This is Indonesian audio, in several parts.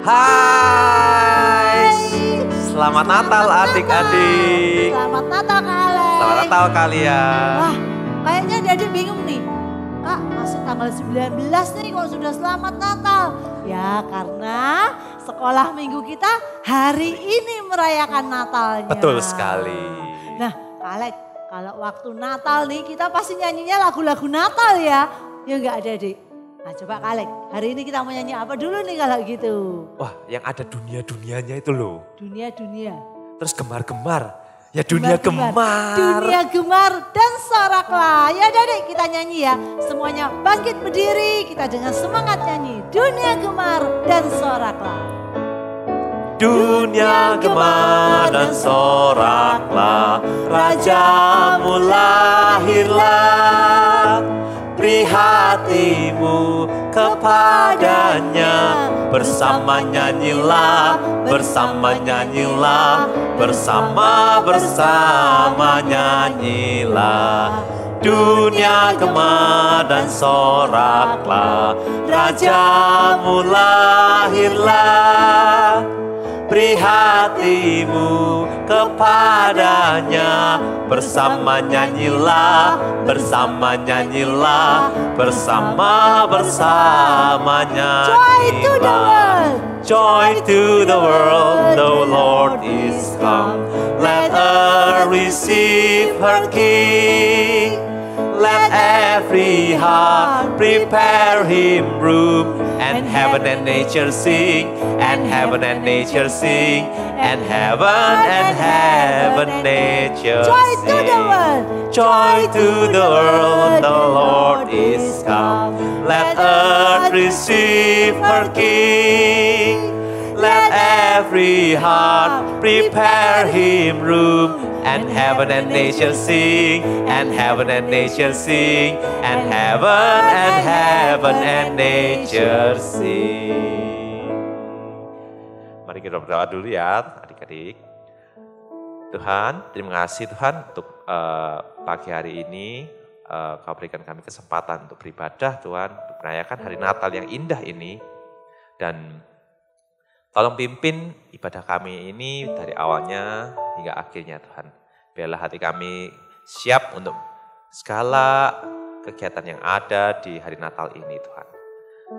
Hai, selamat Natal adik-adik. Selamat Natal Kak Alex. Selamat Natal kalian. Wah, kayaknya Dede bingung nih. Kak, masih tanggal 19 nih kok sudah selamat Natal. Ya karena sekolah minggu kita hari ini merayakan Natalnya. Betul sekali. Nah Kak Alex, kalau waktu Natal nih kita pasti nyanyinya lagu-lagu Natal ya. Ya enggak ada Dek. Nah coba Kak Alex, hari ini kita mau nyanyi apa dulu nih kalau gitu? Wah, yang ada dunia-dunianya itu loh. Dunia-dunia. Terus gemar-gemar. Ya dunia gemar. Dunia gemar dan soraklah. Ya Dek kita nyanyi ya. Semuanya bangkit berdiri, kita dengan semangat nyanyi. Dunia gemar dan soraklah. Dunia gemar dan soraklah, Rajamu lahirlah. Beri hatimu kepadanya, bersama nyanyilah, bersama nyanyilah. Dunia gemar dan soraklah, Rajamu lahirlah. Beri hatimu kepadanya, bersama nyanyilah, bersama nyanyilah. Joy to the world. Joy to the world, the Lord is come. Let her receive her King. Let every heart prepare him room. And heaven and nature sing, and heaven and nature sing, and heaven nature Joy sing. to the world. Joy to the world, the Lord is come. Let earth receive her King. Let every heart prepare him room. And heaven and nature sing, and heaven and nature sing, and heaven and nature sing. Mari kita berdoa dulu ya adik-adik. Tuhan, terima kasih Tuhan untuk pagi hari ini. Kau berikan kami kesempatan untuk beribadah Tuhan, untuk merayakan hari Natal yang indah ini. Dan tolong pimpin ibadah kami ini dari awalnya hingga akhirnya Tuhan. Biarlah hati kami siap untuk segala kegiatan yang ada di hari Natal ini Tuhan.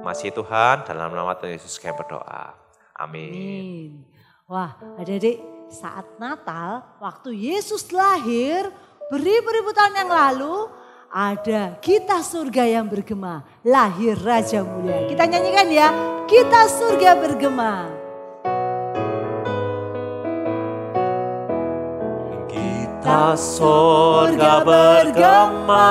Masih Tuhan, dalam nama Tuhan Yesus kami berdoa. Amin. Wah adik-adik, saat Natal waktu Yesus lahir beribu-ribu tahun yang lalu ada kita surga yang bergema, lahir Raja Mulia. Kita nyanyikan ya, kita surga bergema. Kita surga bergema,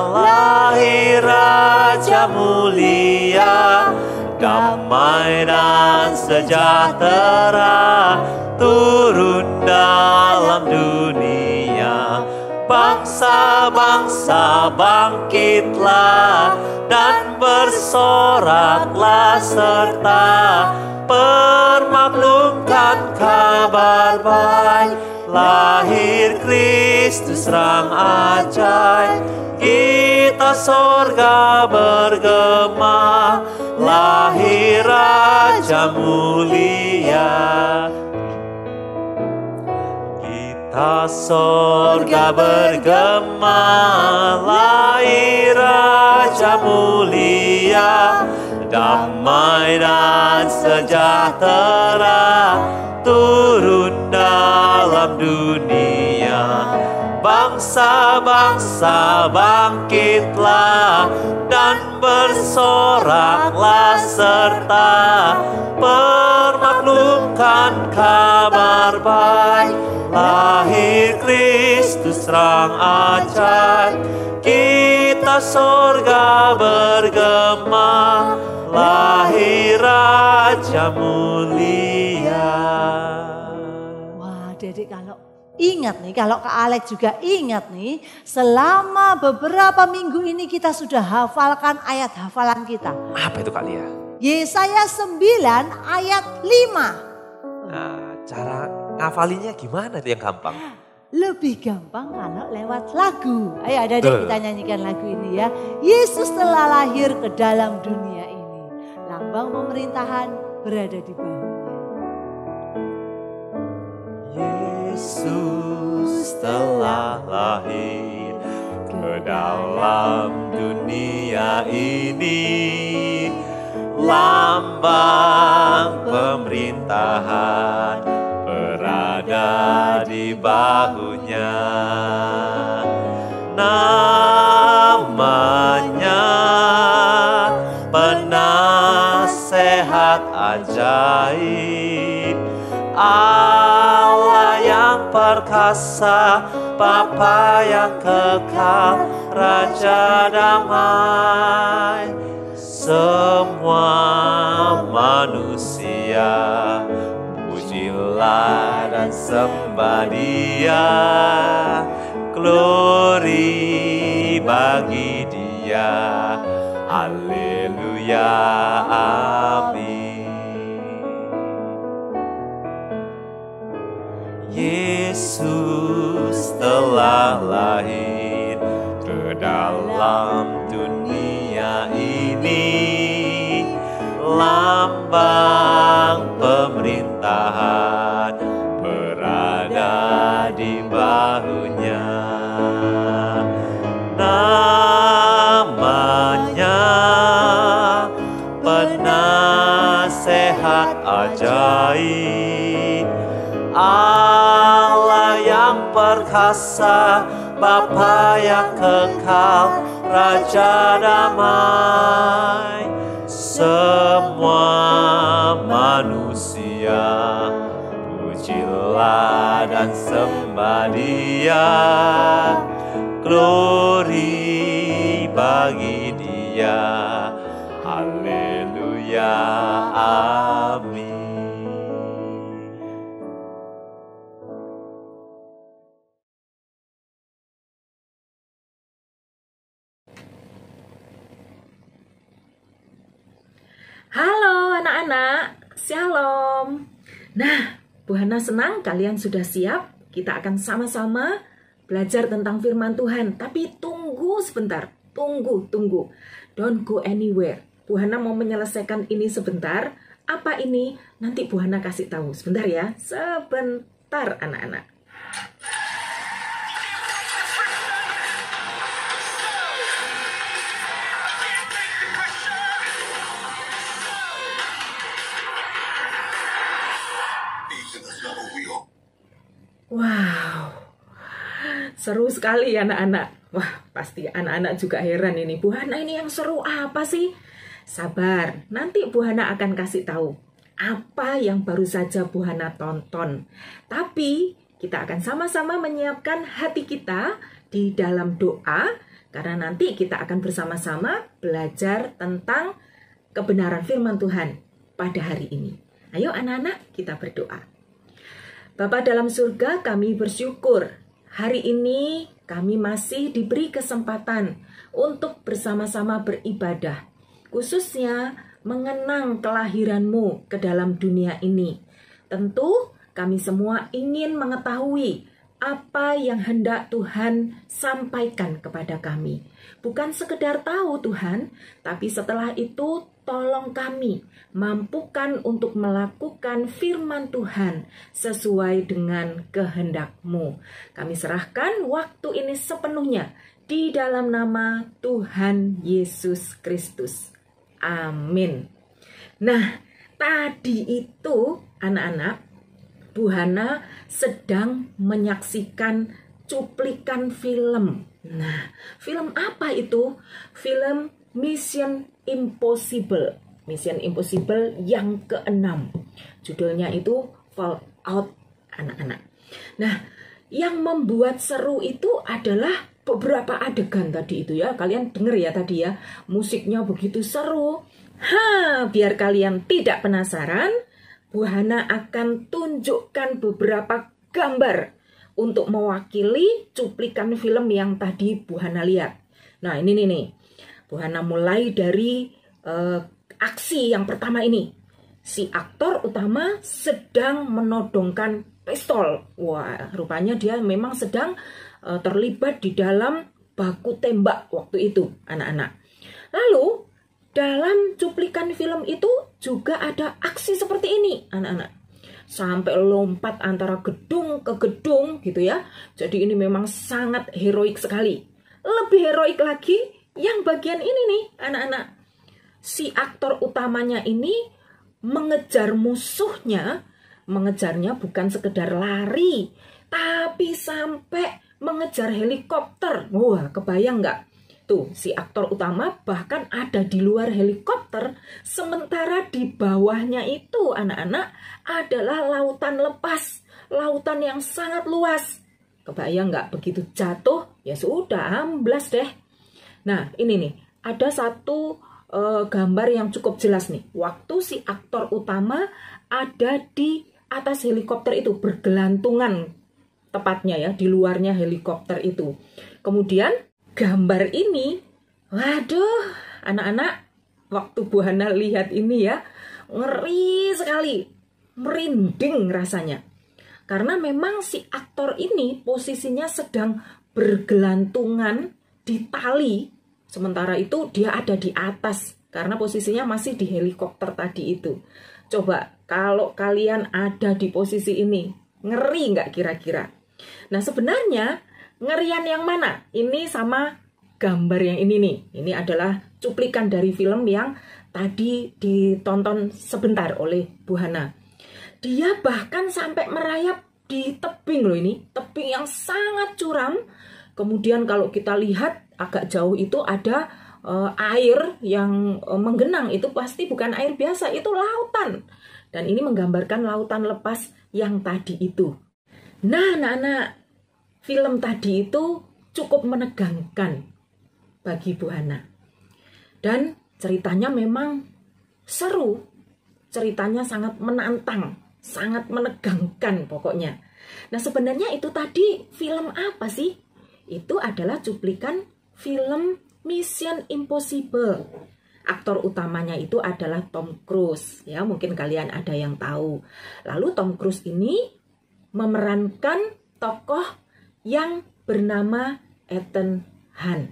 lahir Raja Mulia, damai dan sejahtera turun dalam dunia. Bangsa-bangsa bangkitlah dan bersoraklah serta permaklumkan kabar baik. Lahir Kristus rang ajaib, kita surga bergema, lahir Raja Mulia. Kita surga bergema, lahir Raja Mulia, damai dan sejahtera turun dalam dunia. Bangsa-bangsa bangkitlah dan bersoraklah serta permaklumkan kabar baik. Lahir Kristus rang ajaib, kita surga bergema, lahir Raja Mulia. Wah Dedek kalau ingat nih, kalau Kak Alex juga ingat nih, selama beberapa minggu ini kita sudah hafalkan ayat hafalan kita. Apa itu Kak Lia? Yesaya 9 ayat 5. Nah, cara ngafalinya gimana itu yang gampang? Lebih gampang kalau lewat lagu. Ayo adik-adik kita nyanyikan lagu ini ya. Yesus telah lahir ke dalam dunia ini. Lambang pemerintahan berada di bahunya. Yesus telah lahir ke dalam dunia ini, lambang pemerintahan berada di bahunya. Namanya penasehat ajaib, Allah yang perkasa, Bapa yang kekal, Raja damai. Semua manusia pujilah dan sembah Dia, glory bagi Dia, haleluya, amin. Yesus telah lahir ke dalam dunia ini, lambang pemerintahan berada di bahunya. Namanya penasehat ajaib, Allah yang perkasa, Bapa yang kekal, Raja damai. Semua manusia pujilah dan sembah Dia, glory bagi Dia, haleluya, amin. Halo anak-anak, Shalom. Nah, Bu Hana senang kalian sudah siap. Kita akan sama-sama belajar tentang firman Tuhan. Tapi tunggu sebentar, tunggu. Don't go anywhere. Bu Hana mau menyelesaikan ini sebentar. Apa ini? Nanti Bu Hana kasih tahu. Sebentar ya, sebentar anak-anak. Wow, seru sekali anak-anak. Wah, pasti anak-anak juga heran ini. Bu Hana ini yang seru apa sih? Sabar, nanti Bu Hana akan kasih tahu apa yang baru saja Bu Hana tonton. Tapi kita akan sama-sama menyiapkan hati kita di dalam doa, karena nanti kita akan bersama-sama belajar tentang kebenaran firman Tuhan pada hari ini. Ayo anak-anak, kita berdoa. Bapa dalam surga, kami bersyukur hari ini kami masih diberi kesempatan untuk bersama-sama beribadah, khususnya mengenang kelahiran-Mu ke dalam dunia ini. Tentu kami semua ingin mengetahui apa yang hendak Tuhan sampaikan kepada kami. Bukan sekedar tahu Tuhan, tapi setelah itu tolong kami mampukan untuk melakukan firman Tuhan sesuai dengan kehendak-Mu. Kami serahkan waktu ini sepenuhnya di dalam nama Tuhan Yesus Kristus. Amin. Nah, tadi itu anak-anak, Bu Hana sedang menyaksikan cuplikan film. Nah, film apa itu? Film Mission Impossible. Mission Impossible yang ke-6. Judulnya itu Fallout, anak-anak. Nah, yang membuat seru itu adalah beberapa adegan tadi itu ya. Kalian denger ya tadi ya, musiknya begitu seru. Biar kalian tidak penasaran, Bu Hana akan tunjukkan beberapa gambar untuk mewakili cuplikan film yang tadi Bu Hana lihat. Nah, ini nih. Bu Hana mulai dari aksi yang pertama ini. Si aktor utama sedang menodongkan pistol. Wah, rupanya dia memang sedang terlibat di dalam baku tembak waktu itu, anak-anak. Lalu dalam cuplikan film itu juga ada aksi seperti ini, anak-anak. Sampai lompat antara gedung ke gedung gitu ya. Jadi ini memang sangat heroik sekali. Lebih heroik lagi yang bagian ini nih, anak-anak. Si aktor utamanya ini mengejar musuhnya, mengejarnya bukan sekedar lari, tapi sampai mengejar helikopter. Wah, kebayang nggak? Tuh, si aktor utama bahkan ada di luar helikopter, sementara di bawahnya itu, anak-anak, adalah lautan lepas, lautan yang sangat luas. Kebayang nggak? Begitu jatuh, ya sudah, amblas deh. Nah, ini nih, ada satu gambar yang cukup jelas nih. Waktu si aktor utama ada di atas helikopter itu, bergelantungan tepatnya ya, di luarnya helikopter itu. Kemudian gambar ini, waduh, anak-anak, waktu Bu Hana lihat ini ya, ngeri sekali, merinding rasanya. Karena memang si aktor ini posisinya sedang bergelantungan di tali, sementara itu dia ada di atas, karena posisinya masih di helikopter tadi itu. Coba kalau kalian ada di posisi ini, ngeri nggak kira-kira? Nah, sebenarnya ngerian yang mana? Ini sama gambar yang ini nih. Ini adalah cuplikan dari film yang tadi ditonton sebentar oleh Bu Hana. Dia bahkan sampai merayap di tebing loh ini. Tebing yang sangat curam. Kemudian kalau kita lihat agak jauh itu ada air yang menggenang. Itu pasti bukan air biasa, itu lautan. Dan ini menggambarkan lautan lepas yang tadi itu. Nah, anak-anak, film tadi itu cukup menegangkan bagi Bu Hana. Dan ceritanya memang seru. Ceritanya sangat menantang, sangat menegangkan pokoknya. Nah, sebenarnya itu tadi film apa sih? Itu adalah cuplikan film Mission Impossible. Aktor utamanya itu adalah Tom Cruise. Ya, mungkin kalian ada yang tahu. Lalu Tom Cruise ini memerankan tokoh yang bernama Ethan Hunt.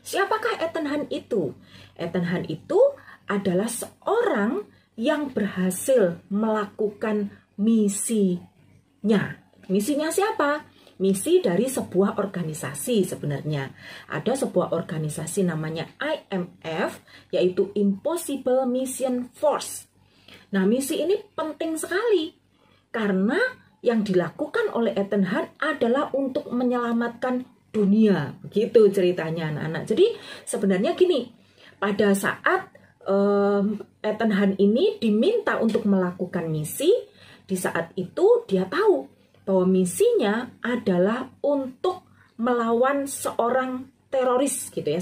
Siapakah Ethan Hunt itu? Ethan Hunt itu adalah seorang yang berhasil melakukan misinya. Misinya siapa? Misi dari sebuah organisasi sebenarnya. Ada sebuah organisasi namanya IMF, yaitu Impossible Mission Force. Nah, misi ini penting sekali karena yang dilakukan oleh Ethan Hunt adalah untuk menyelamatkan dunia. Begitu ceritanya anak-anak. Jadi sebenarnya gini, pada saat Ethan Hunt ini diminta untuk melakukan misi, di saat itu dia tahu bahwa misinya adalah untuk melawan seorang teroris gitu ya,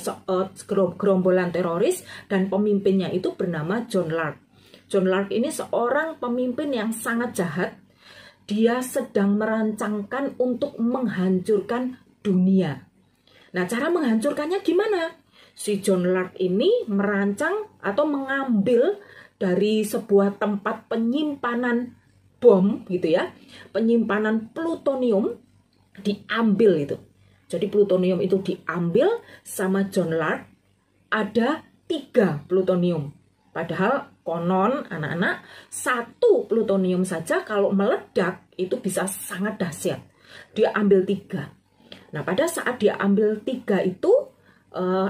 gerombolan teroris, dan pemimpinnya itu bernama John Lark. John Lark ini seorang pemimpin yang sangat jahat. Dia sedang merancangkan untuk menghancurkan dunia. Nah, cara menghancurkannya gimana? Si John Lark ini merancang atau mengambil dari sebuah tempat penyimpanan bom gitu ya, penyimpanan plutonium diambil itu. Jadi plutonium itu diambil sama John Lark, ada 3 plutonium. Padahal konon anak-anak, 1 plutonium saja kalau meledak itu bisa sangat dahsyat. Dia ambil 3. Nah, pada saat dia ambil 3 itu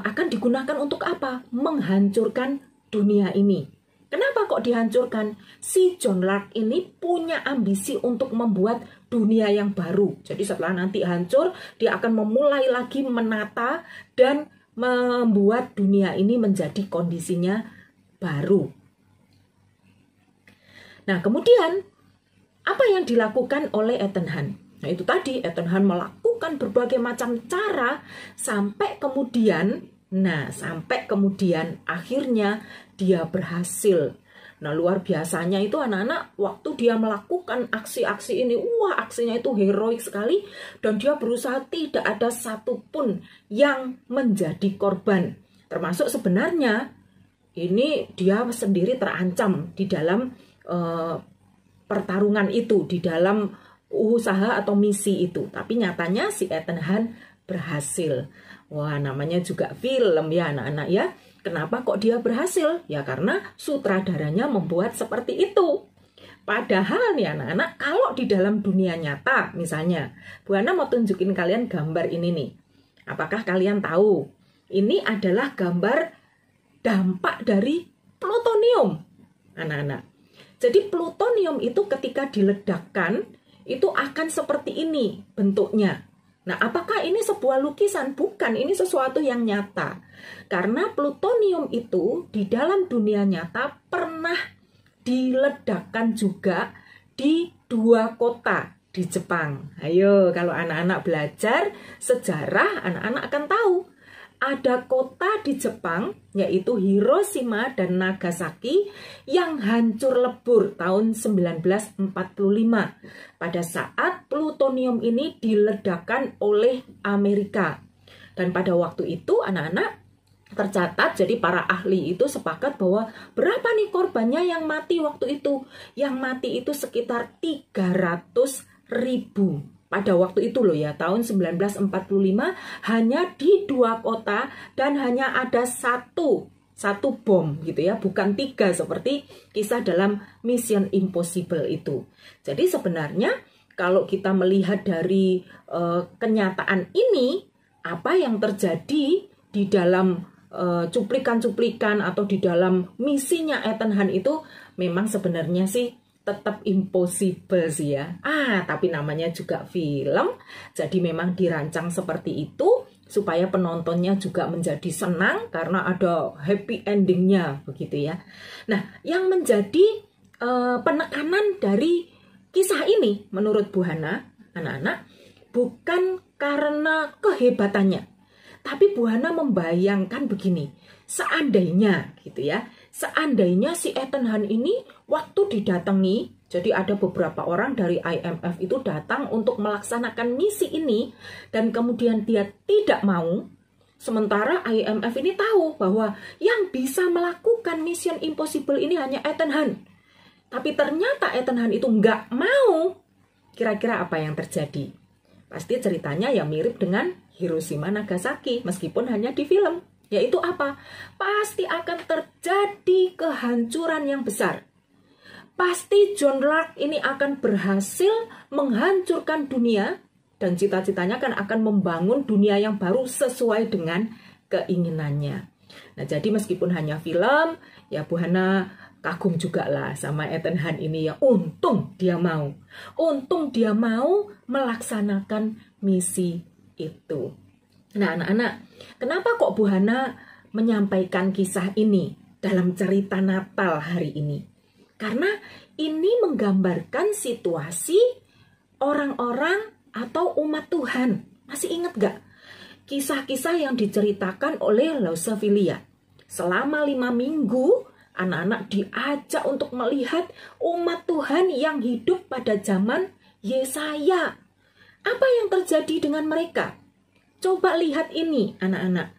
akan digunakan untuk apa? Menghancurkan dunia ini. Kenapa kok dihancurkan? Si John Lark ini punya ambisi untuk membuat dunia yang baru. Jadi setelah nanti hancur, dia akan memulai lagi menata dan membuat dunia ini menjadi kondisinya baru. Nah, kemudian apa yang dilakukan oleh Ethan Hunt? Nah, itu tadi Ethan Hunt melakukan berbagai macam cara sampai kemudian akhirnya dia berhasil. Nah, luar biasanya itu anak-anak, waktu dia melakukan aksi-aksi ini, wah, aksinya itu heroik sekali, dan dia berusaha tidak ada satupun yang menjadi korban. Termasuk sebenarnya ini dia sendiri terancam di dalam pertarungan itu, di dalam usaha atau misi itu. Tapi nyatanya si Ethan Hunt berhasil. Wah, namanya juga film ya anak-anak ya. Kenapa kok dia berhasil? Ya karena sutradaranya membuat seperti itu. Padahal nih anak-anak, kalau di dalam dunia nyata, misalnya, Bu Hana mau tunjukin kalian gambar ini nih. Apakah kalian tahu? Ini adalah gambar dampak dari plutonium, anak-anak. Jadi plutonium itu ketika diledakkan, itu akan seperti ini bentuknya. Nah, apakah ini sebuah lukisan? Bukan, ini sesuatu yang nyata. Karena plutonium itu di dalam dunia nyata pernah diledakkan juga di 2 kota di Jepang. Ayo, kalau anak-anak belajar sejarah, anak-anak akan tahu. Ada kota di Jepang, yaitu Hiroshima dan Nagasaki, yang hancur lebur tahun 1945. Pada saat plutonium ini diledakkan oleh Amerika. Dan pada waktu itu anak-anak tercatat, jadi para ahli itu sepakat bahwa berapa nih korbannya yang mati waktu itu? Yang mati itu sekitar 300.000 pada waktu itu loh ya, tahun 1945 hanya di 2 kota dan hanya ada satu bom gitu ya, bukan 3 seperti kisah dalam Mission Impossible itu. Jadi sebenarnya kalau kita melihat dari kenyataan ini, apa yang terjadi di dalam cuplikan-cuplikan atau di dalam misinya Ethan Hunt itu memang sebenarnya sih tetap impossible sih ya. Tapi namanya juga film, jadi memang dirancang seperti itu supaya penontonnya juga menjadi senang karena ada happy endingnya begitu ya. Nah, yang menjadi penekanan dari kisah ini menurut Bu Hana, anak-anak, bukan karena kehebatannya. Tapi Bu Hana membayangkan begini, seandainya gitu ya, seandainya si Ethan Hunt ini waktu didatangi, jadi ada beberapa orang dari IMF itu datang untuk melaksanakan misi ini, dan kemudian dia tidak mau, sementara IMF ini tahu bahwa yang bisa melakukan Mission Impossible ini hanya Ethan Hunt. Tapi ternyata Ethan Hunt itu nggak mau, kira-kira apa yang terjadi? Pasti ceritanya ya mirip dengan Hiroshima Nagasaki, meskipun hanya di film. Yaitu apa? Pasti akan terjadi kehancuran yang besar. Pasti John Lark ini akan berhasil menghancurkan dunia, dan cita-citanya kan akan membangun dunia yang baru sesuai dengan keinginannya. Nah, jadi meskipun hanya film, ya Bu Hana kagum juga lah sama Ethan Hunt ini ya. Untung dia mau. Untung dia mau melaksanakan misi itu. Nah, anak-anak, kenapa kok Bu Hana menyampaikan kisah ini dalam cerita Natal hari ini? Karena ini menggambarkan situasi orang-orang atau umat Tuhan. Masih ingat gak? Kisah-kisah yang diceritakan oleh Lausophilia. Selama 5 minggu, anak-anak diajak untuk melihat umat Tuhan yang hidup pada zaman Yesaya. Apa yang terjadi dengan mereka? Coba lihat ini anak-anak.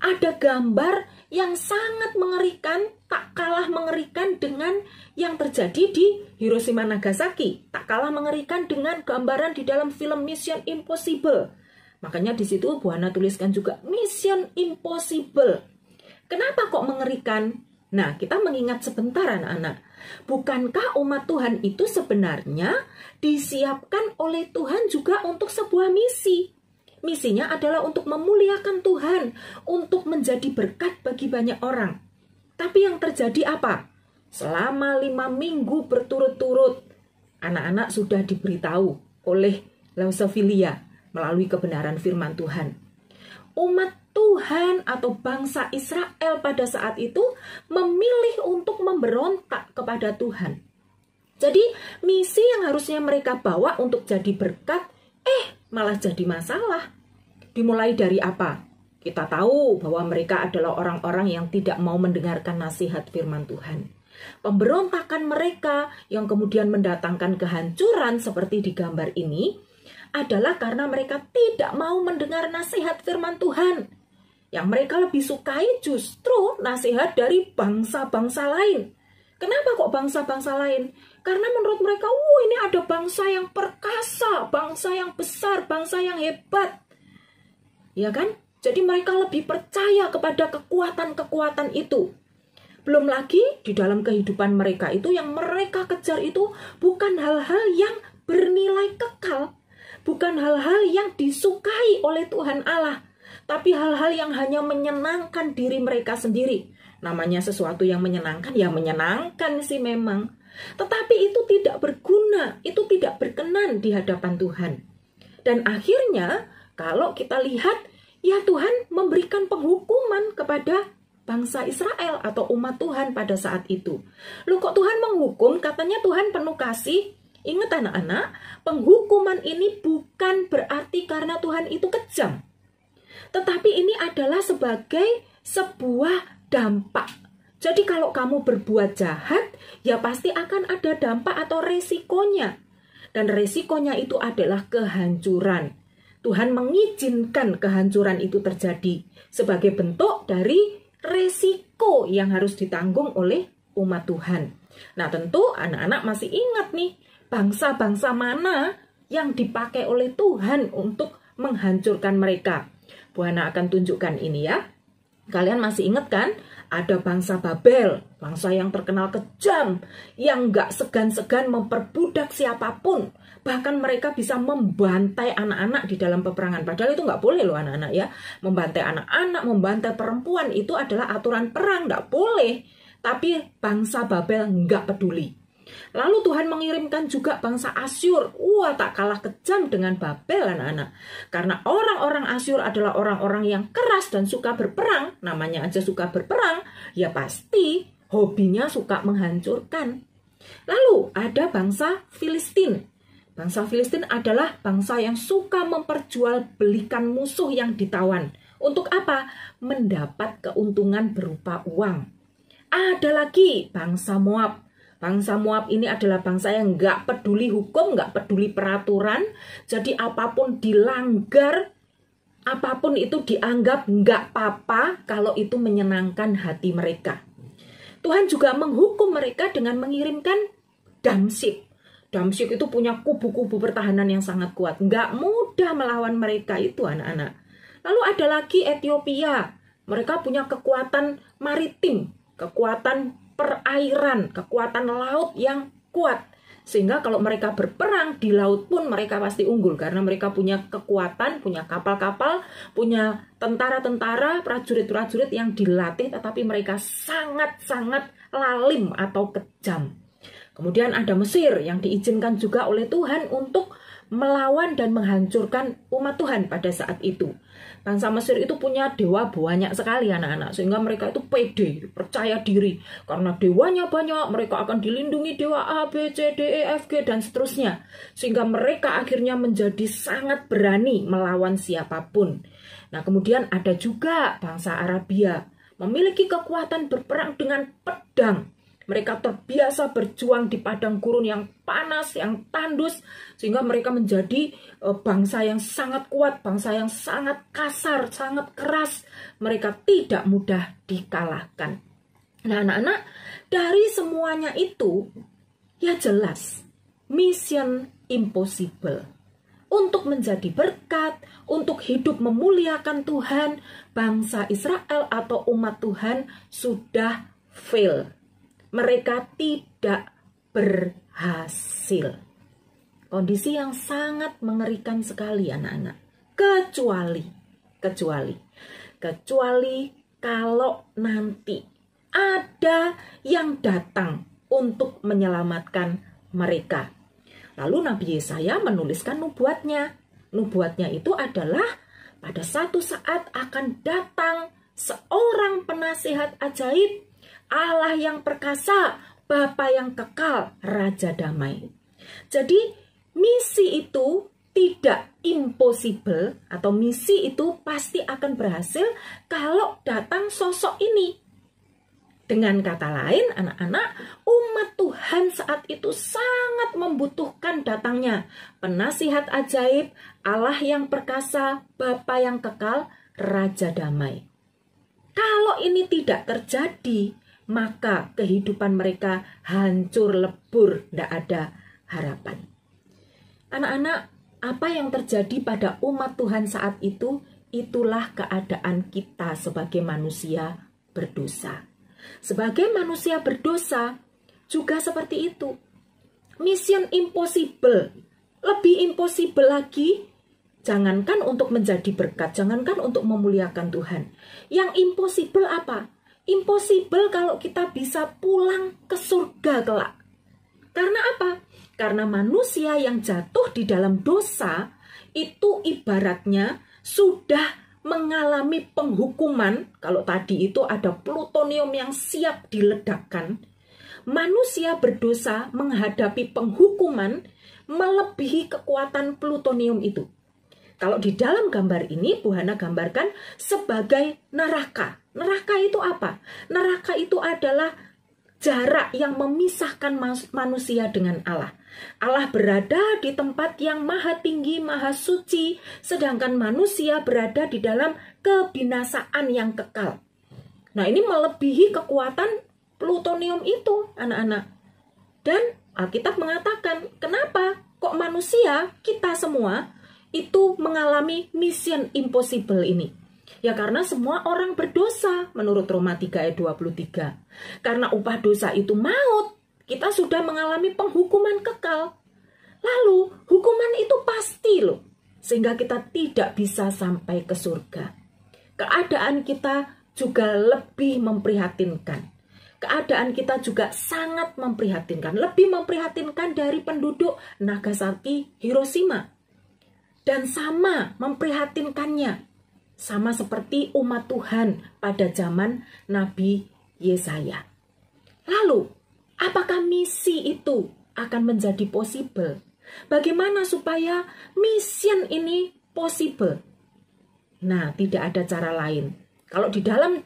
Ada gambar yang sangat mengerikan, tak kalah mengerikan dengan yang terjadi di Hiroshima Nagasaki. Tak kalah mengerikan dengan gambaran di dalam film Mission Impossible. Makanya di situ Bu Hana tuliskan juga Mission Impossible. Kenapa kok mengerikan? Nah, kita mengingat sebentar anak-anak. Bukankah umat Tuhan itu sebenarnya disiapkan oleh Tuhan juga untuk sebuah misi? Misinya adalah untuk memuliakan Tuhan, untuk menjadi berkat bagi banyak orang. Tapi yang terjadi apa? Selama 5 minggu berturut-turut, anak-anak sudah diberitahu oleh Lausophilia melalui kebenaran firman Tuhan. Umat Tuhan atau bangsa Israel pada saat itu memilih untuk memberontak kepada Tuhan. Jadi misi yang harusnya mereka bawa untuk jadi berkat, malah jadi masalah. Dimulai dari apa? Kita tahu bahwa mereka adalah orang-orang yang tidak mau mendengarkan nasihat firman Tuhan. Pemberontakan mereka yang kemudian mendatangkan kehancuran seperti di gambar ini adalah karena mereka tidak mau mendengar nasihat firman Tuhan. Yang mereka lebih sukai justru nasihat dari bangsa-bangsa lain. Kenapa kok bangsa-bangsa lain? Karena menurut mereka, ini ada bangsa yang perkasa, bangsa yang besar, bangsa yang hebat. Ya kan? Jadi mereka lebih percaya kepada kekuatan-kekuatan itu. Belum lagi di dalam kehidupan mereka itu yang mereka kejar itu bukan hal-hal yang bernilai kekal. Bukan hal-hal yang disukai oleh Tuhan Allah. Tapi hal-hal yang hanya menyenangkan diri mereka sendiri. Namanya sesuatu yang menyenangkan, ya menyenangkan sih memang. Tetapi itu tidak berguna, itu tidak berkenan di hadapan Tuhan. Dan akhirnya kalau kita lihat, ya Tuhan memberikan penghukuman kepada bangsa Israel atau umat Tuhan pada saat itu. Loh kok Tuhan menghukum? Katanya Tuhan penuh kasih. Ingat anak-anak, penghukuman ini bukan berarti karena Tuhan itu kejam. Tetapi ini adalah sebagai sebuah dampak. Jadi kalau kamu berbuat jahat, ya pasti akan ada dampak atau resikonya. Dan resikonya itu adalah kehancuran. Tuhan mengizinkan kehancuran itu terjadi sebagai bentuk dari resiko yang harus ditanggung oleh umat Tuhan. Nah tentu anak-anak masih ingat nih, bangsa-bangsa mana yang dipakai oleh Tuhan untuk menghancurkan mereka. Bu Hana akan tunjukkan ini ya. Kalian masih ingat kan? Ada bangsa Babel, bangsa yang terkenal kejam, yang gak segan-segan memperbudak siapapun. Bahkan mereka bisa membantai anak-anak di dalam peperangan. Padahal itu gak boleh loh anak-anak ya. Membantai anak-anak, membantai perempuan itu adalah aturan perang, gak boleh. Tapi bangsa Babel gak peduli. Lalu Tuhan mengirimkan juga bangsa Asyur. Wah, tak kalah kejam dengan Babel anak-anak. Karena orang-orang Asyur adalah orang-orang yang keras dan suka berperang. Namanya aja suka berperang, ya pasti hobinya suka menghancurkan. Lalu ada bangsa Filistin. Bangsa Filistin adalah bangsa yang suka memperjualbelikan musuh yang ditawan. Untuk apa? Mendapat keuntungan berupa uang. Ada lagi bangsa Moab. Bangsa Moab ini adalah bangsa yang nggak peduli hukum, nggak peduli peraturan. Jadi apapun dilanggar, apapun itu dianggap nggak apa-apa kalau itu menyenangkan hati mereka. Tuhan juga menghukum mereka dengan mengirimkan Damsyik. Damsyik itu punya kubu-kubu pertahanan yang sangat kuat. Nggak mudah melawan mereka itu anak-anak. Lalu ada lagi Ethiopia. Mereka punya kekuatan maritim, kekuatan perairan, kekuatan laut yang kuat. Sehingga kalau mereka berperang di laut pun mereka pasti unggul. Karena mereka punya kekuatan, punya kapal-kapal, punya tentara-tentara, prajurit-prajurit yang dilatih. Tetapi mereka sangat-sangat lalim atau kejam. Kemudian ada Mesir yang diizinkan juga oleh Tuhan untuk melawan dan menghancurkan umat Tuhan pada saat itu. Bangsa Mesir itu punya dewa banyak sekali anak-anak. Sehingga mereka itu pede, percaya diri. Karena dewanya banyak, mereka akan dilindungi dewa A, B, C, D, E, F, G, dan seterusnya. Sehingga mereka akhirnya menjadi sangat berani melawan siapapun. Nah kemudian ada juga bangsa Arabia. Memiliki kekuatan berperang dengan pedang. Mereka terbiasa berjuang di padang gurun yang panas, yang tandus. Sehingga mereka menjadi bangsa yang sangat kuat, bangsa yang sangat kasar, sangat keras. Mereka tidak mudah dikalahkan. Nah anak-anak, dari semuanya itu, ya jelas, mission impossible. Untuk menjadi berkat, untuk hidup memuliakan Tuhan, bangsa Israel atau umat Tuhan sudah fail. Mereka tidak berhasil. Kondisi yang sangat mengerikan sekali anak-anak. Kecuali kalau nanti ada yang datang untuk menyelamatkan mereka. Lalu Nabi Yesaya menuliskan nubuatnya. Nubuatnya itu adalah pada satu saat akan datang seorang penasihat ajaib, Allah yang perkasa, Bapa yang kekal, Raja damai. Jadi misi itu tidak impossible atau misi itu pasti akan berhasil kalau datang sosok ini. Dengan kata lain, anak-anak, umat Tuhan saat itu sangat membutuhkan datangnya penasihat ajaib, Allah yang perkasa, Bapa yang kekal, Raja damai. Kalau ini tidak terjadi, maka kehidupan mereka hancur lebur, tidak ada harapan. Anak-anak, apa yang terjadi pada umat Tuhan saat itu? itulah keadaan kita sebagai manusia berdosa. Sebagai manusia berdosa juga seperti itu. Mission impossible, lebih impossible lagi, jangankan untuk menjadi berkat, jangankan untuk memuliakan Tuhan. Yang impossible apa? Impossible kalau kita bisa pulang ke surga kelak. Karena apa? Karena manusia yang jatuh di dalam dosa itu ibaratnya sudah mengalami penghukuman. Kalau tadi itu ada plutonium yang siap diledakkan, manusia berdosa menghadapi penghukuman melebihi kekuatan plutonium itu. Kalau di dalam gambar ini, Bu Hana gambarkan sebagai neraka. Neraka itu apa? Neraka itu adalah jarak yang memisahkan manusia dengan Allah. Allah berada di tempat yang maha tinggi, maha suci, sedangkan manusia berada di dalam kebinasaan yang kekal. Nah, ini melebihi kekuatan plutonium itu, anak-anak. Dan Alkitab mengatakan, kenapa kok manusia, kita semua, itu mengalami mission impossible ini? Ya karena semua orang berdosa menurut Roma 3 ayat 23. Karena upah dosa itu maut, kita sudah mengalami penghukuman kekal. Lalu hukuman itu pasti loh, sehingga kita tidak bisa sampai ke surga. Keadaan kita juga lebih memprihatinkan. Keadaan kita juga sangat memprihatinkan. Lebih memprihatinkan dari penduduk Nagasaki, Hiroshima. Dan sama memprihatinkannya, sama seperti umat Tuhan pada zaman Nabi Yesaya. Lalu, apakah misi itu akan menjadi possible? Bagaimana supaya mission ini possible? Nah, tidak ada cara lain. Kalau di dalam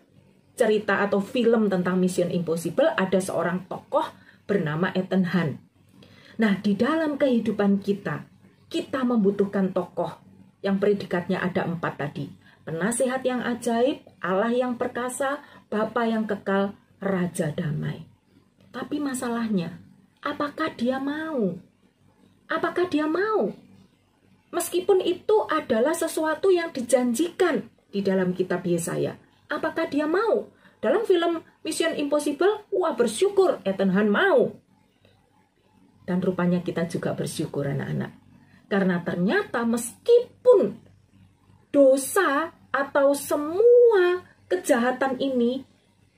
cerita atau film tentang Mission Impossible ada seorang tokoh bernama Ethan Hunt. Nah, di dalam kehidupan kita membutuhkan tokoh yang predikatnya ada 4 tadi. Penasihat yang ajaib, Allah yang perkasa, Bapa yang kekal, Raja damai. Tapi masalahnya, apakah dia mau? Apakah dia mau? Meskipun itu adalah sesuatu yang dijanjikan di dalam kitab Yesaya. Apakah dia mau? Dalam film Mission Impossible, wah bersyukur Ethan Hunt mau. Dan rupanya kita juga bersyukur anak-anak. Karena ternyata meskipun dosa atau semua kejahatan ini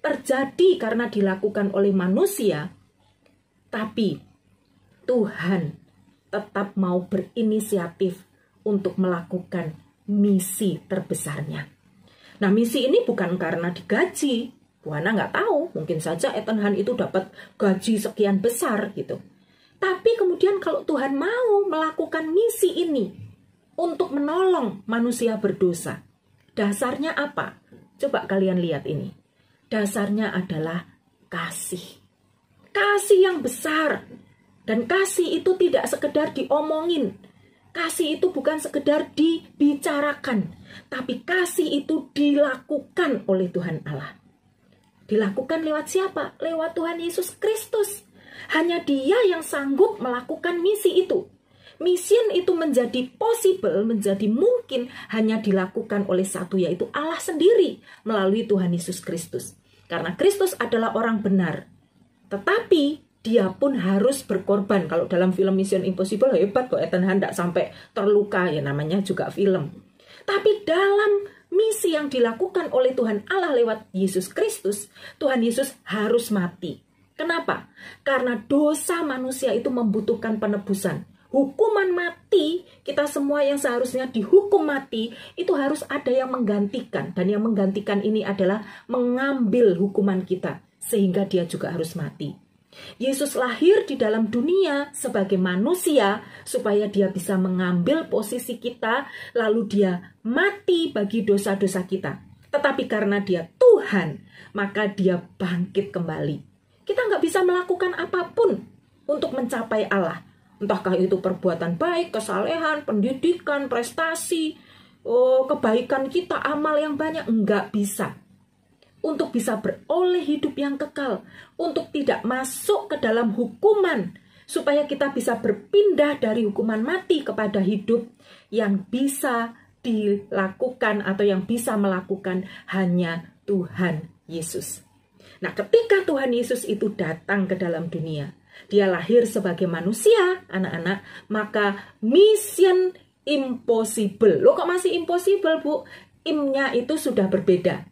terjadi karena dilakukan oleh manusia, tapi Tuhan tetap mau berinisiatif untuk melakukan misi terbesarnya. Nah, misi ini bukan karena digaji. Bu Hana nggak tahu, mungkin saja Ethan Hunt itu dapat gaji sekian besar gitu. Tapi kemudian kalau Tuhan mau melakukan misi ini untuk menolong manusia berdosa, dasarnya apa? Coba kalian lihat ini. Dasarnya adalah kasih. Kasih yang besar. Dan kasih itu tidak sekedar diomongin. Kasih itu bukan sekedar dibicarakan. Tapi kasih itu dilakukan oleh Tuhan Allah. Dilakukan lewat siapa? Lewat Tuhan Yesus Kristus. Hanya Dia yang sanggup melakukan misi itu. Mission itu menjadi possible, menjadi mungkin hanya dilakukan oleh satu, yaitu Allah sendiri melalui Tuhan Yesus Kristus. Karena Kristus adalah orang benar. Tetapi Dia pun harus berkorban. Kalau dalam film Mission Impossible hebat kok, Ethan Hunt tidak sampai terluka, ya namanya juga film. Tapi dalam misi yang dilakukan oleh Tuhan Allah lewat Yesus Kristus, Tuhan Yesus harus mati. Kenapa? Karena dosa manusia itu membutuhkan penebusan. Hukuman mati, kita semua yang seharusnya dihukum mati, itu harus ada yang menggantikan. Dan yang menggantikan ini adalah mengambil hukuman kita, sehingga dia juga harus mati. Yesus lahir di dalam dunia sebagai manusia, supaya dia bisa mengambil posisi kita, lalu dia mati bagi dosa-dosa kita. Tetapi karena dia Tuhan, maka dia bangkit kembali. Kita nggak bisa melakukan apapun untuk mencapai Allah. Entahkah itu perbuatan baik, kesalehan, pendidikan, prestasi, kebaikan kita, amal yang banyak. Nggak bisa. Untuk bisa beroleh hidup yang kekal. Untuk tidak masuk ke dalam hukuman. Supaya kita bisa berpindah dari hukuman mati kepada hidup yang bisa dilakukan atau yang bisa melakukan hanya Tuhan Yesus. Nah, ketika Tuhan Yesus itu datang ke dalam dunia, dia lahir sebagai manusia, anak-anak, maka mission impossible. Loh, kok masih impossible, Bu? Imnya itu sudah berbeda.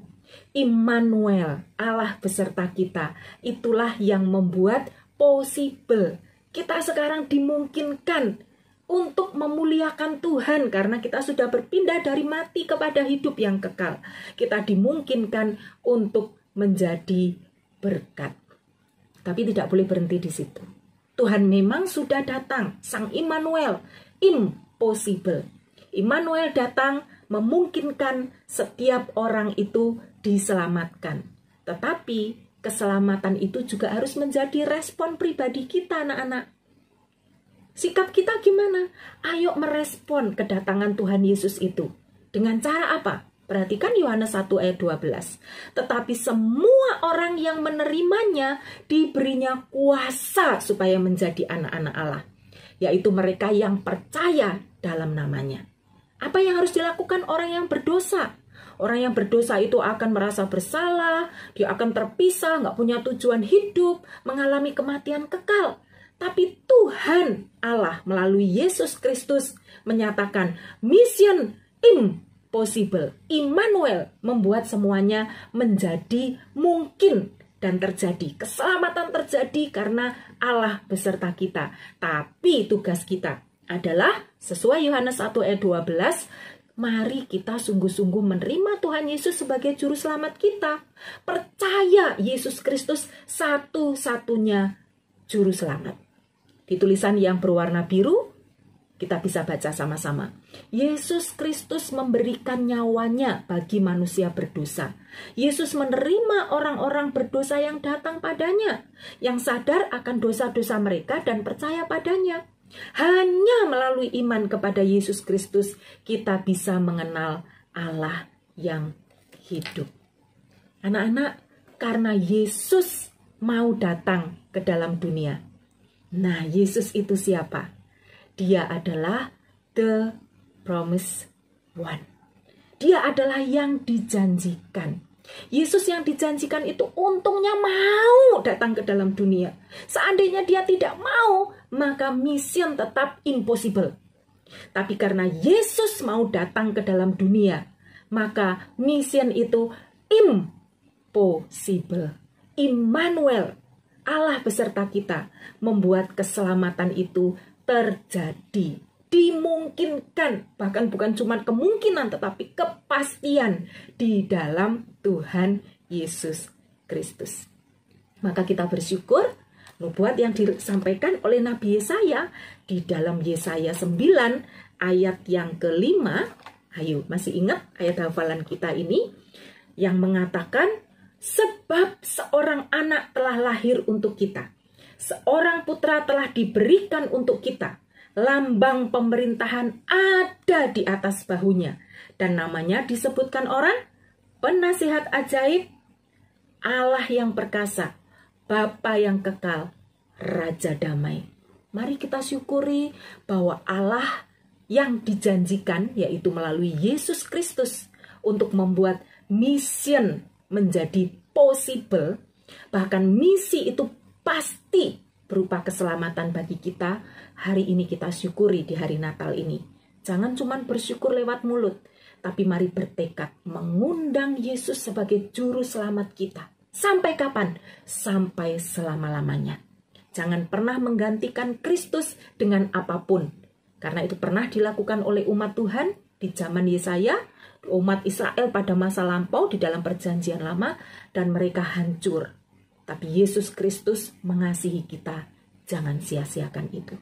Immanuel, Allah beserta kita, itulah yang membuat possible. Kita sekarang dimungkinkan untuk memuliakan Tuhan karena kita sudah berpindah dari mati kepada hidup yang kekal. Kita dimungkinkan untuk menjadi berkat. Tapi tidak boleh berhenti di situ. Tuhan memang sudah datang, Sang Immanuel, impossible. Immanuel datang memungkinkan setiap orang itu diselamatkan. Tetapi keselamatan itu juga harus menjadi respon pribadi kita, anak-anak. Sikap kita gimana? Ayo merespon kedatangan Tuhan Yesus itu. Dengan cara apa? Perhatikan Yohanes 1 ayat 12. Tetapi semua orang yang menerimanya diberinya kuasa supaya menjadi anak-anak Allah. Yaitu mereka yang percaya dalam namanya. Apa yang harus dilakukan orang yang berdosa? Orang yang berdosa itu akan merasa bersalah, dia akan terpisah, nggak punya tujuan hidup, mengalami kematian kekal. Tapi Tuhan Allah melalui Yesus Kristus menyatakan mission impossible. Immanuel membuat semuanya menjadi mungkin dan terjadi. Keselamatan terjadi karena Allah beserta kita. Tapi tugas kita adalah sesuai Yohanes 1 ayat 12, mari kita sungguh-sungguh menerima Tuhan Yesus sebagai juru selamat kita. Percaya Yesus Kristus satu-satunya juru selamat. Di tulisan yang berwarna biru, kita bisa baca sama-sama. Yesus Kristus memberikan nyawanya bagi manusia berdosa. Yesus menerima orang-orang berdosa yang datang padanya, yang sadar akan dosa-dosa mereka dan percaya padanya. Hanya melalui iman kepada Yesus Kristus, kita bisa mengenal Allah yang hidup. Anak-anak, karena Yesus mau datang ke dalam dunia. Nah, Yesus itu siapa? Dia adalah the promised one. Dia adalah yang dijanjikan. Yesus yang dijanjikan itu untungnya mau datang ke dalam dunia. Seandainya dia tidak mau, maka mission tetap impossible. Tapi karena Yesus mau datang ke dalam dunia, maka mission itu impossible. Immanuel, Allah beserta kita, membuat keselamatan itu terjadi. Dimungkinkan, bahkan bukan cuma kemungkinan, tetapi kepastian di dalam Tuhan Yesus Kristus. Maka kita bersyukur, nubuat yang disampaikan oleh Nabi Yesaya di dalam Yesaya 9 ayat yang kelima. Ayo, masih ingat ayat hafalan kita ini yang mengatakan, sebab seorang anak telah lahir untuk kita, seorang putra telah diberikan untuk kita, lambang pemerintahan ada di atas bahunya, dan namanya disebutkan orang penasihat ajaib, Allah yang perkasa, Bapa yang kekal, Raja damai. Mari kita syukuri bahwa Allah yang dijanjikan, yaitu melalui Yesus Kristus, untuk membuat mission menjadi possible, bahkan misi itu pasti berupa keselamatan bagi kita. Hari ini kita syukuri di hari Natal ini. Jangan cuma bersyukur lewat mulut, tapi mari bertekad mengundang Yesus sebagai juru selamat kita. Sampai kapan? Sampai selama-lamanya. Jangan pernah menggantikan Kristus dengan apapun, karena itu pernah dilakukan oleh umat Tuhan di zaman Yesaya, umat Israel pada masa lampau di dalam perjanjian lama, dan mereka hancur. Tapi Yesus Kristus mengasihi kita. Jangan sia-siakan itu.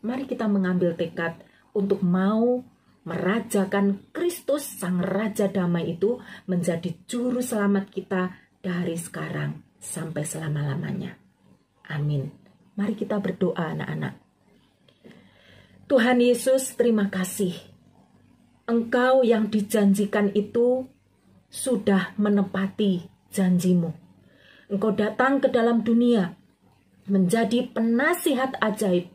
Mari kita mengambil tekad untuk mau merajakan Kristus, Sang Raja Damai itu, menjadi juru selamat kita dari sekarang sampai selama-lamanya. Amin. Mari kita berdoa, anak-anak. Tuhan Yesus, terima kasih. Engkau yang dijanjikan itu sudah menepati janjimu. Engkau datang ke dalam dunia menjadi penasihat ajaib,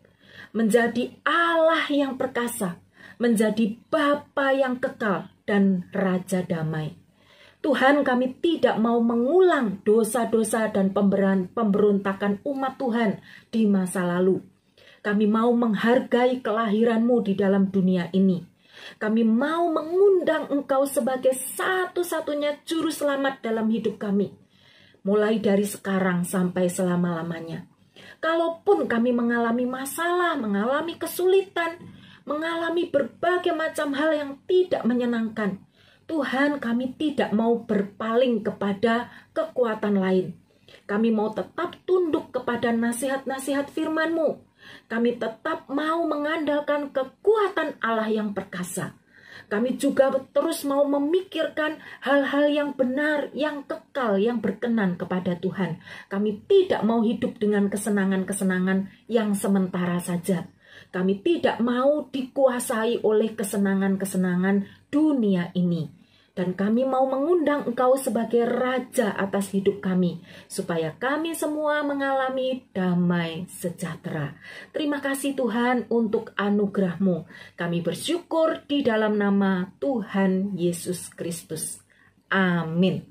menjadi Allah yang perkasa, menjadi Bapa yang kekal dan Raja damai. Tuhan, kami tidak mau mengulang dosa-dosa dan pemberontakan umat Tuhan di masa lalu. Kami mau menghargai kelahiran-Mu di dalam dunia ini. Kami mau mengundang Engkau sebagai satu-satunya juru selamat dalam hidup kami, mulai dari sekarang sampai selama-lamanya. Kalaupun kami mengalami masalah, mengalami kesulitan, mengalami berbagai macam hal yang tidak menyenangkan, Tuhan, kami tidak mau berpaling kepada kekuatan lain. Kami mau tetap tunduk kepada nasihat-nasihat firman-Mu. Kami tetap mau mengandalkan kekuatan Allah yang perkasa. Kami juga terus mau memikirkan hal-hal yang benar, yang kekal, yang berkenan kepada Tuhan. Kami tidak mau hidup dengan kesenangan-kesenangan yang sementara saja. Kami tidak mau dikuasai oleh kesenangan-kesenangan dunia ini. Dan kami mau mengundang Engkau sebagai Raja atas hidup kami, supaya kami semua mengalami damai sejahtera. Terima kasih Tuhan untuk anugerah-Mu. Kami bersyukur di dalam nama Tuhan Yesus Kristus. Amin.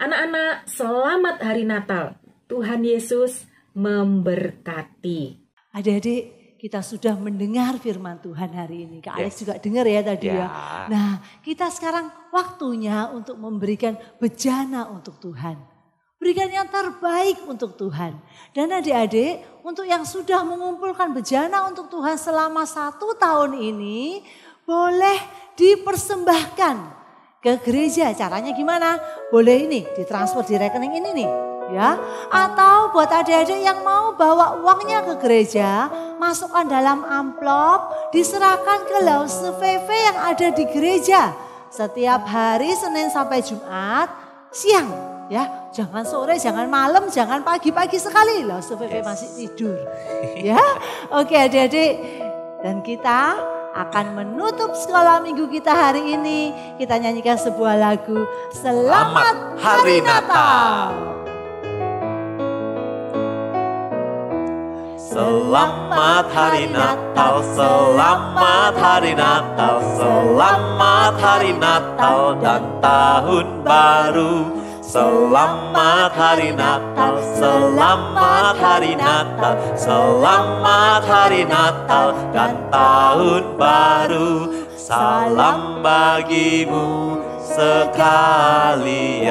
Anak-anak, selamat hari Natal. Tuhan Yesus memberkati. Adik-adik, kita sudah mendengar firman Tuhan hari ini. Kak Alex juga dengar ya tadi ya. Nah, kita sekarang waktunya untuk memberikan bejana untuk Tuhan. Berikan yang terbaik untuk Tuhan. Dan adik-adik, untuk yang sudah mengumpulkan bejana untuk Tuhan selama 1 tahun ini, boleh dipersembahkan ke gereja. Caranya gimana? Boleh ini ditransfer di rekening ini nih. Ya, atau buat adik-adik yang mau bawa uangnya ke gereja, masukkan dalam amplop, diserahkan ke lause VV yang ada di gereja setiap hari Senin sampai Jumat siang, ya, jangan sore, jangan malam, jangan pagi-pagi sekali, lause VV masih tidur, ya. Oke adik-adik, dan kita akan menutup sekolah minggu kita hari ini. Kita nyanyikan sebuah lagu, Selamat Hari Natal. Selamat Hari Natal, selamat Hari Natal, selamat Hari Natal dan Tahun Baru. Selamat Hari Natal, selamat Hari Natal, selamat Hari Natal dan Tahun Baru. Salam bagimu sekalian,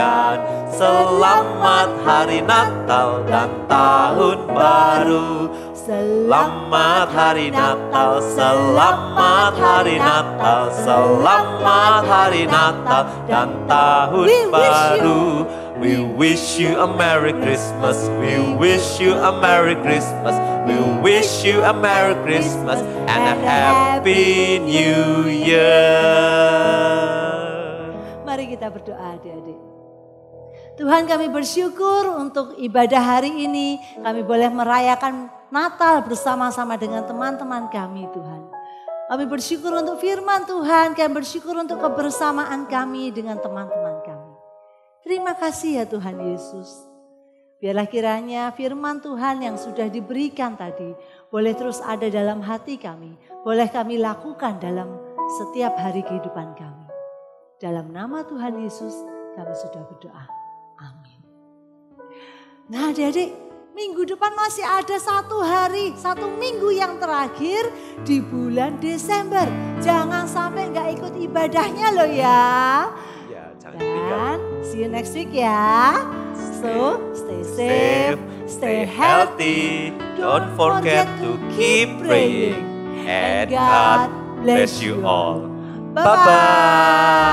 selamat Hari Natal dan Tahun Baru. Selamat Hari Natal, selamat Hari Natal, selamat Hari Natal dan Tahun Baru. We wish you a Merry Christmas, we wish you a Merry Christmas, we wish you a Merry Christmas and a Happy New Year. Mari kita berdoa adik-adik. Tuhan, kami bersyukur untuk ibadah hari ini. Kami boleh merayakan Natal bersama-sama dengan teman-teman kami Tuhan. Kami bersyukur untuk firman Tuhan. Kami bersyukur untuk kebersamaan kami dengan teman-teman kami. Terima kasih ya Tuhan Yesus. Biarlah kiranya firman Tuhan yang sudah diberikan tadi boleh terus ada dalam hati kami. Boleh kami lakukan dalam setiap hari kehidupan kami. Dalam nama Tuhan Yesus kami sudah berdoa. Amin. Nah adik-adik, minggu depan masih ada 1 hari, 1 minggu yang terakhir di bulan Desember. Jangan sampai nggak ikut ibadahnya loh ya. Dan see you next week ya. So stay safe, stay healthy. Don't forget to keep praying. And God bless you all. Bye-bye.